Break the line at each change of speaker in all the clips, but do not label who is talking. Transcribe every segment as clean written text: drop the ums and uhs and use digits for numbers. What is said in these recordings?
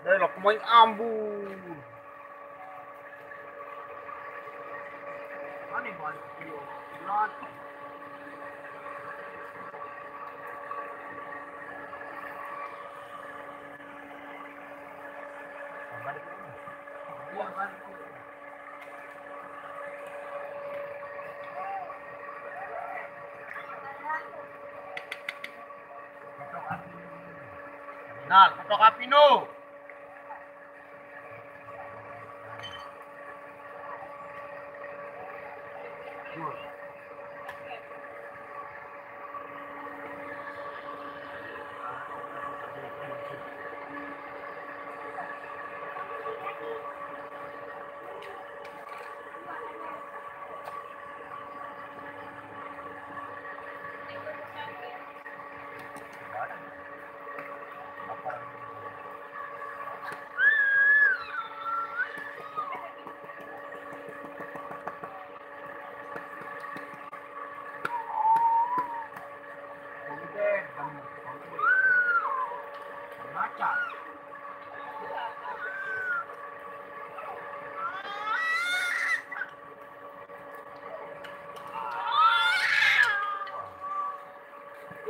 Đây là kumain ambur. Mana balik dulu? Bulan. Balik dulu. Iya, balik dulu. Nah, ketok api no.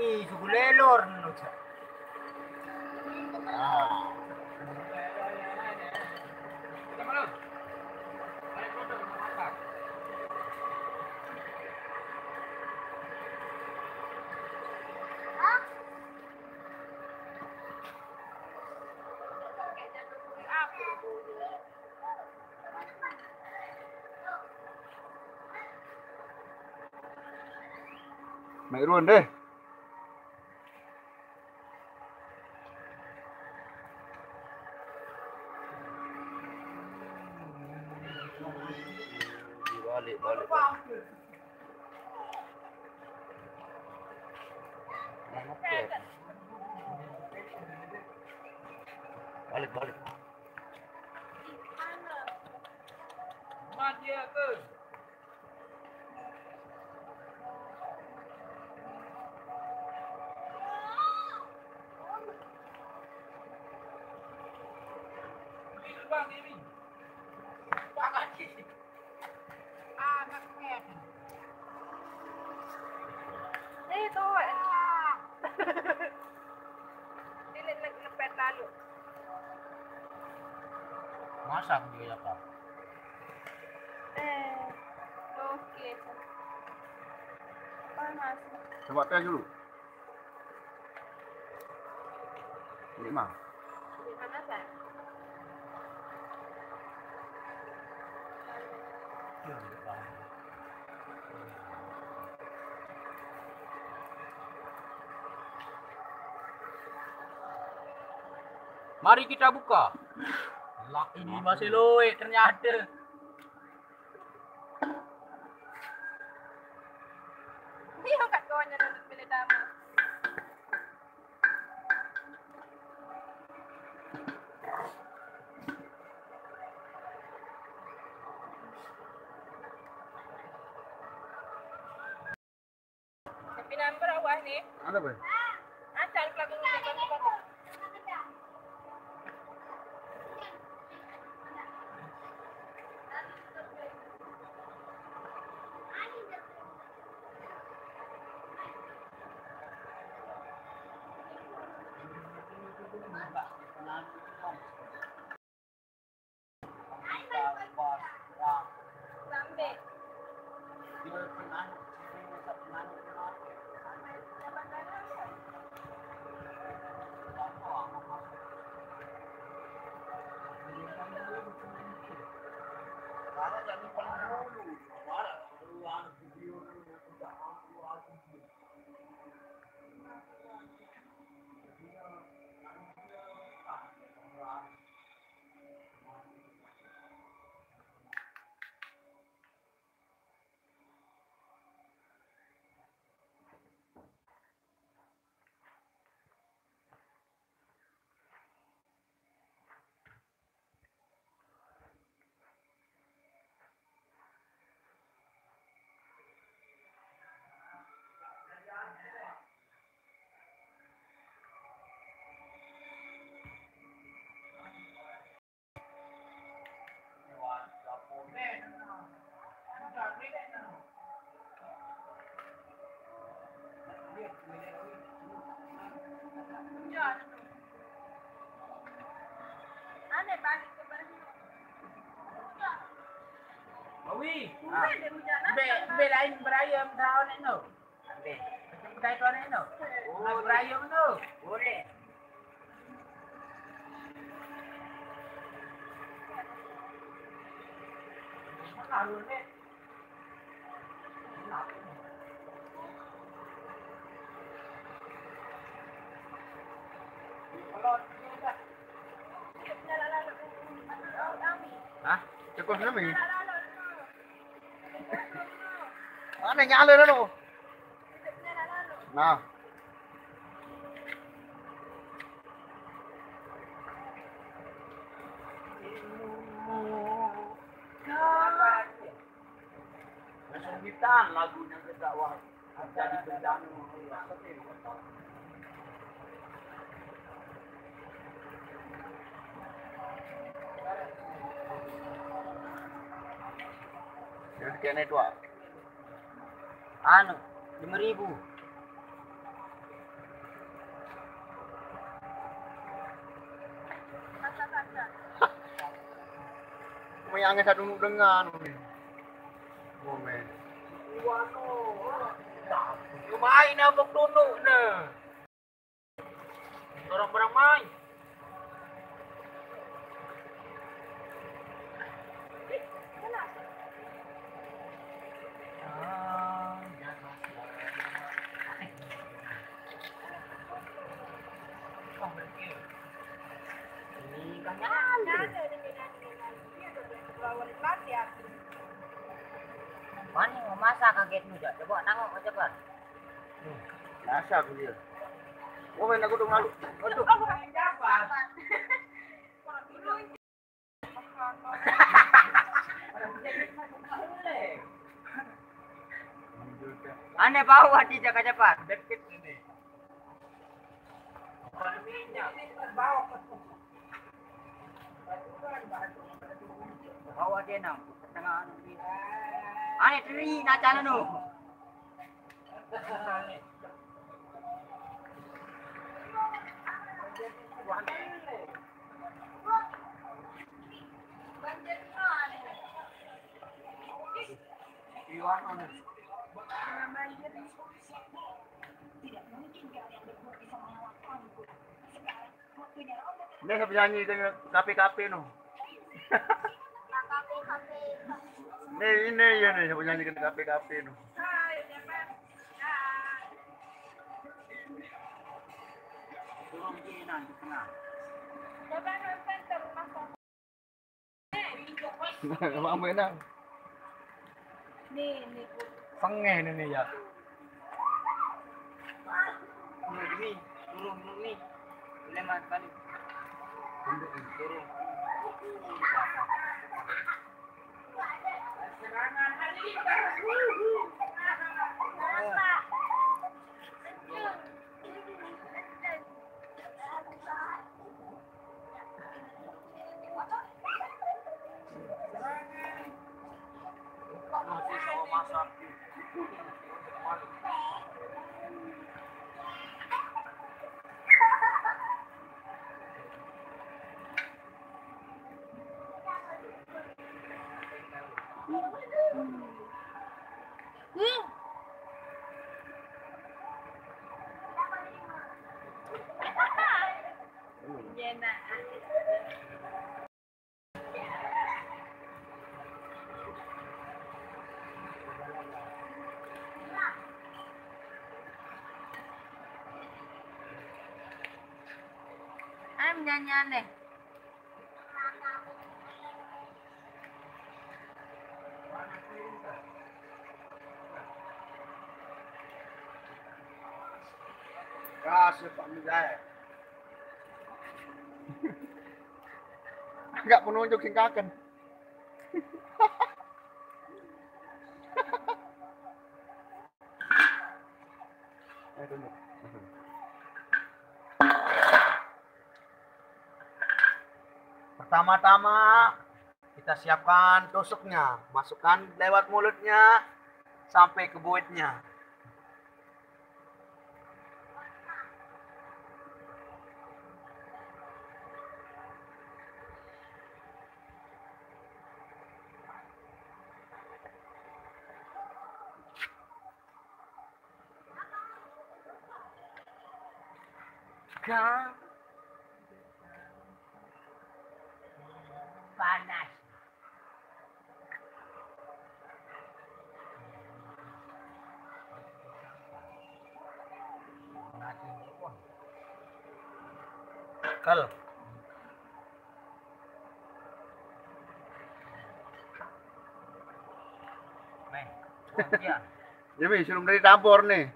Ih, sugulelor no siya. Mayroon deh. Balik. Balik. Mati ya ke? Bang ini.
Itu. Ini lepet lalu.
Masak dia apa?
Oke. Panas.
Coba tes dulu. Ini mah.
Di mana saya?
Mari kita buka. Lah ini masih loe ternyata.
Iya kat kawannya duduk pilih tamu. Tapi number awak ni.
Ada apa?
Asal kelabu ni kan. Sampai. Aneh balik ke Bali.
Awi.
Mungkin dia berjalan.
Be lain beraya tahun ni no. Be. Kita tahun ni no. Oh, beraya no. Boleh. Lalu ni.
Hah? Cukup na mi. Ano nyala na no? Na.
Kesulitan lagu yang kedakwah. Jadi bendang.
Sekian itu ah.
Anu, 5.000.
May angin sa dunong dengan ni. Moment.
Kumain na bok tuno na. Barang-barang main. Mana yang memasak kaget mu jak? Coba tengok kau cepat.
Nasa ko dia. Oh, may nagutong halo.
Aduh. Ane bawa di jaga cepat. Deket ini. Bawa dia nam. Tengah anu. Ane tri nak jalan nu.
Ini saya penyanyi dengan kafe-kafe no. Ini ya nih saya penyanyi dengan kafe-kafe no.
Turun kiri di tengah.
Mama na.
Nih.
Pangeh ni ya.
Ini turun ni. Boleh mas balik. Turun. Masih sama masak.
Nyanyian deh.
Kasih Pak Mijaya. Enggak penunjuk singkakan. Pertama-tama kita siapkan tusuknya, masukkan lewat mulutnya sampai ke buitnya.
Kang. Panas.
Kal.
Nih, dia.
Jimmy, suruh dari tabor nih.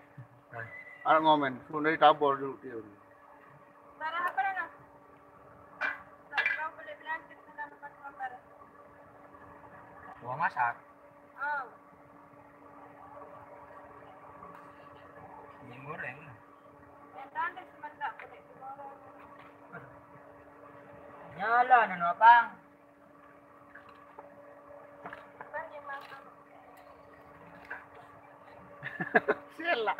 Anak ngomen, suruh dari tabor dulu dia.
Para apa na? Tak kau boleh belanja sana lepas kabar.
Gua masak.
Oh.
Ini goreng.
Yang tanda sebentar boleh keluar.
Nyala nano bang.
Bang yang makan.
Sila.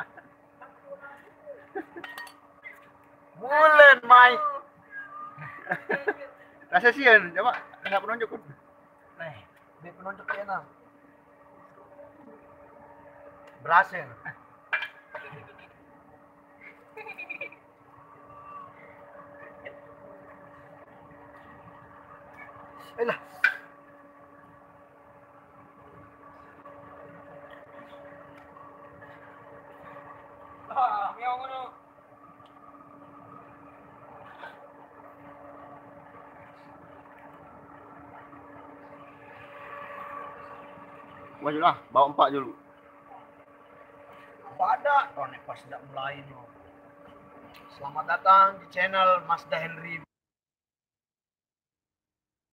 Mulen, Mai. Rasa sian, coba enggak penunjuk.
Nih,
Dia penunjuk dia nah. Berhasil. Elah.
ah, miau ngono.
Majulah, bawa 4 dulu.
Pada, oh nih pas tidak mulai no. Selamat datang di channel Mazda Henry